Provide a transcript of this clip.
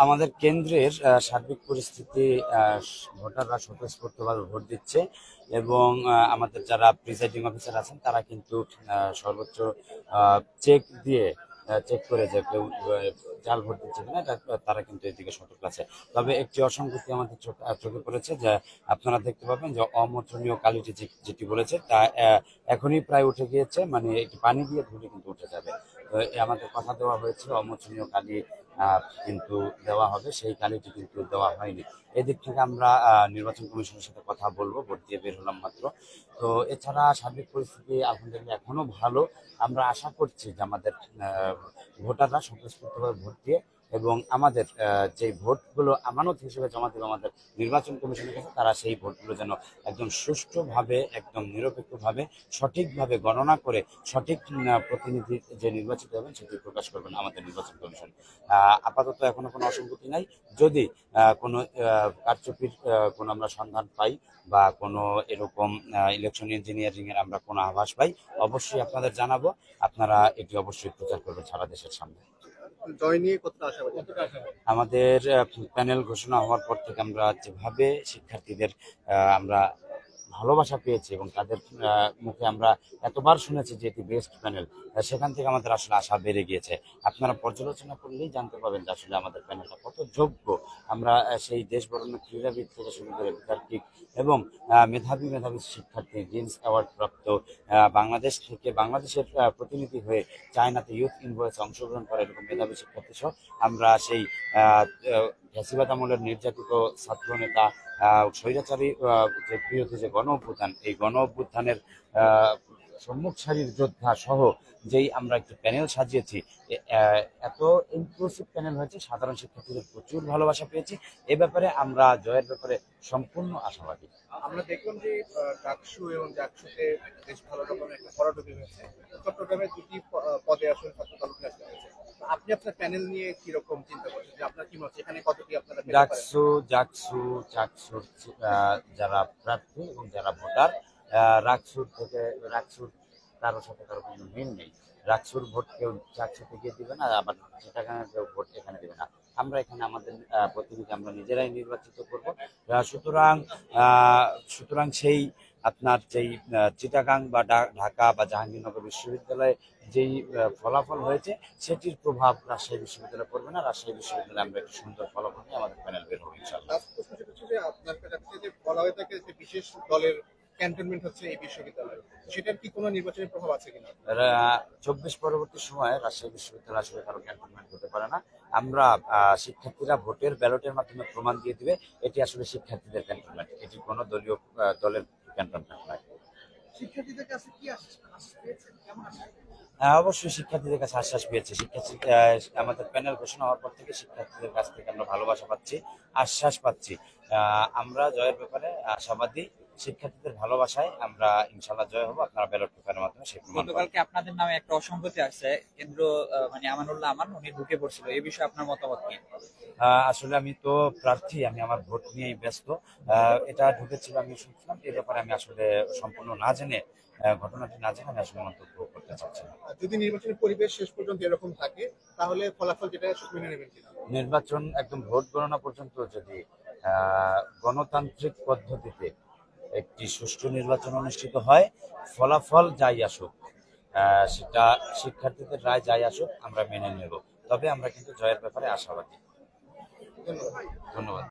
আমাদের কেন্দ্রের সার্বিক পরিস্থিতি, ভোটাররা স্বতঃস্ফূর্তভাবে ভোট দিচ্ছে এবং আমাদের যারা প্রিসাইডিং অফিসার আছেন তারা কিন্তু সর্বোচ্চ চেক করে যে কেউ জাল ভোট দিচ্ছে কিনা তারা কিন্তু এদিকে সতর্ক আছে। তবে একটি অসঙ্গতি আমাদের চোখে পড়েছে, যে আপনারা দেখতে পাবেন যে অমোচনীয় কালিটি যেটি বলেছে তা এখনই প্রায় উঠে গিয়েছে, মানে একটু পানি দিয়ে ধুলে কিন্তু উঠে যাবে। তো আমাদের কথা দেওয়া হয়েছে অমোচনীয় কালি কিন্তু দেওয়া হবে, সেই কালিটি কিন্তু দেওয়া হয়নি। এদিক থেকে আমরা নির্বাচন কমিশনের সাথে কথা বলবো, ভোট দিয়ে বের হলাম মাত্র। তো এছাড়া সার্বিক পরিস্থিতি আলহামদুলিল্লাহ এখনো ভালো। আমরা আশা করছি যে আমাদের ভোটাররা স্বতঃস্ফূর্তভাবে ভোট দিয়ে এবং আমাদের যে ভোটগুলো আমানত হিসেবে জমা দেবে আমাদের নির্বাচন কমিশনের কাছে, তারা সেই ভোটগুলো যেন একদম সুষ্ঠুভাবে, একদম নিরপেক্ষভাবে, সঠিকভাবে গণনা করে সঠিক প্রতিনিধি যে নির্বাচিত হবেন সেটি প্রকাশ করবেন আমাদের নির্বাচন কমিশন। আপাতত এখনো কোনো অসঙ্গতি নাই। যদি কোনো কারচুপির কোনো আমরা সন্ধান পাই বা কোনো এরকম ইলেকশন ইঞ্জিনিয়ারিং এর আমরা কোনো আভাস পাই, অবশ্যই আপনাদের জানাবো। আপনারা এটি অবশ্যই প্রচার করবেন সারা দেশের সামনে। জয় নিয়ে কতটা আশাবাদী? আমাদের প্যানেল ঘোষণা হওয়ার পর থেকে আমরা যেভাবে শিক্ষার্থীদের আমরা ভালোবাসা পেয়েছি এবং তাদের মুখে আমরা এতবার শুনেছি যে এটি বেস্ট প্যানেল, সেখান থেকে আমাদের আসলে আশা বেড়ে গিয়েছে। আপনারা পর্যালোচনা করলেই জানতে পারবেন যে আসলে আমাদের প্যানেলটা কত যোগ্য। আমরা সেই দেশ বরণ্য ক্রীড়াবিদ থেকে শুরু করে বিতার্কিক এবং মেধাবী শিক্ষার্থী, জিন্স অ্যাওয়ার্ড প্রাপ্ত, বাংলাদেশের প্রতিনিধি হয়ে চায়নাতে ইউথ ইনভয়েসে অংশগ্রহণ করে এরকম মেধাবী শিক্ষার্থী সহ আমরা সেই ফ্যাসিবাদ আমলের নির্যাতিত ছাত্র নেতা, স্বৈরাচারী যে বিরোধী যে গণ অভ্যুত্থান, এই গণ অভ্যুত্থানের সম্মুখ সারির যোদ্ধা সহ যেই আমরা একটি প্যানেল সাজিয়েছি, এত ইনক্লুসিভ প্যানেল হয়েছে, সাধারণ শিক্ষার্থীদের প্রচুর ভালোবাসা পেয়েছি। এ ব্যাপারে আমরা জয়ের ব্যাপারে সম্পূর্ণ আশাবাদী। আমরা দেখলাম যে ডাকসু এবং জাকসুতে বেশ ভালো রকমের একটা ভরাডুবি হয়েছে। চট্টগ্রামে দুটি পদে আসলে ছাত্র তালুক আসতে হয়েছে। আপনি আপনার প্যানেল নিয়ে কিরকম চিন্তা করছেন, যে আপনার কি মত, এখানে কতটি আপনারা জাকসুর যারা প্রার্থী এবং যারা ভোটার, রাকসুর কারোর সাথে কারো কোনো মিল নেই। রাকসুর ভোট কেউ জাকসুতে গিয়ে দিবে না, আবার চিটাগাঙের কেউ ভোট এখানে দিবে না। আমরা এখানে আমাদের প্রতিনিধি আমরা নিজেরাই নির্বাচিত করব। সুতরাং সেই আপনার যেই চিটাগাং বা ঢাকা বা জাহাঙ্গীরনগর বিশ্ববিদ্যালয়ে যেই ফলাফল হয়েছে সেটির প্রভাব রাজশাহী বিশ্ববিদ্যালয়ে পড়বে না। রাজশাহী বিশ্ববিদ্যালয়ে আমরা একটি সুন্দর ফলাফল নিয়ে আমাদের প্যানেল বের হবো ইনশাআল্লাহ। আপনার কাছে যে বলা হয়ে থাকে যে বিশেষ দলের ক্যান্টনমেন্ট হচ্ছে এই বিশ্ববিদ্যালয়, সেটার কি কোনো নির্বাচনের প্রভাব আছে কিনা? 24 পরবর্তী সময়ে রাজশাহী বিশ্ববিদ্যালয় আসলে কারো ক্যান্টনমেন্ট হতে পারে না। আমরা শিক্ষার্থীরা ভোটের ব্যালটের মাধ্যমে প্রমাণ দিয়ে দিবে এটি আসলে শিক্ষার্থীদের ক্যান্টনমেন্ট, এটি কোনো দলের ক্যান্টনমেন্ট নয়। শিক্ষার্থীদের কাছে কি আশ্বাস পেয়েছেন, কেমন আশ্বাস? অবশ্যই শিক্ষার্থীদের কাছে আশ্বাস পেয়েছি। আমাদের প্যানেল ঘোষণা হওয়ার পর থেকে শিক্ষার্থীদের কাছ থেকে আমরা ভালোবাসা পাচ্ছি, আশ্বাস পাচ্ছি। আমরা জয়ের ব্যাপারে আশাবাদী। শিক্ষার্থীদের ভালোবাসায় আমরা ইনশাআল্লাহ জয় হব। আপনারা ব্যালট পেপারের মাধ্যমে সেই প্রমাণ। গতকালকে আপনাদের নামে একটা অসঙ্গতি আসছে, কেন্দ্র মানে আমানুল্লাহ আমান উনি ঢুকে পড়ছিল, এই বিষয়ে আপনার মতামত কি? আসলে আমি তো প্রার্থী, আমি আমার ভোট নিয়েই ব্যস্ত। এটা ঢুকেছিল আমি শুনছিলাম, এই ব্যাপারে আমি আসলে সম্পূর্ণ না জেনে, ঘটনাটি না জেনে আমি আসলে মন্তব্য করতে চাচ্ছি না। যদি নির্বাচনের পরিবেশ শেষ পর্যন্ত এরকম থাকে তাহলে ফলাফল যেটা মেনে নেবেন কিনা? নির্বাচন একদম ভোট গণনা পর্যন্ত যদি গণতান্ত্রিক পদ্ধতিতে একটি সুষ্ঠু নির্বাচন অনুষ্ঠিত হয়, ফলাফল যাই আসুক, সেটা শিক্ষার্থীদের রায় যাই আসুক আমরা মেনে নেব। তবে আমরা কিন্তু জয়ের ব্যাপারে আশাবাদী। ধন্যবাদ। ধন্যবাদ।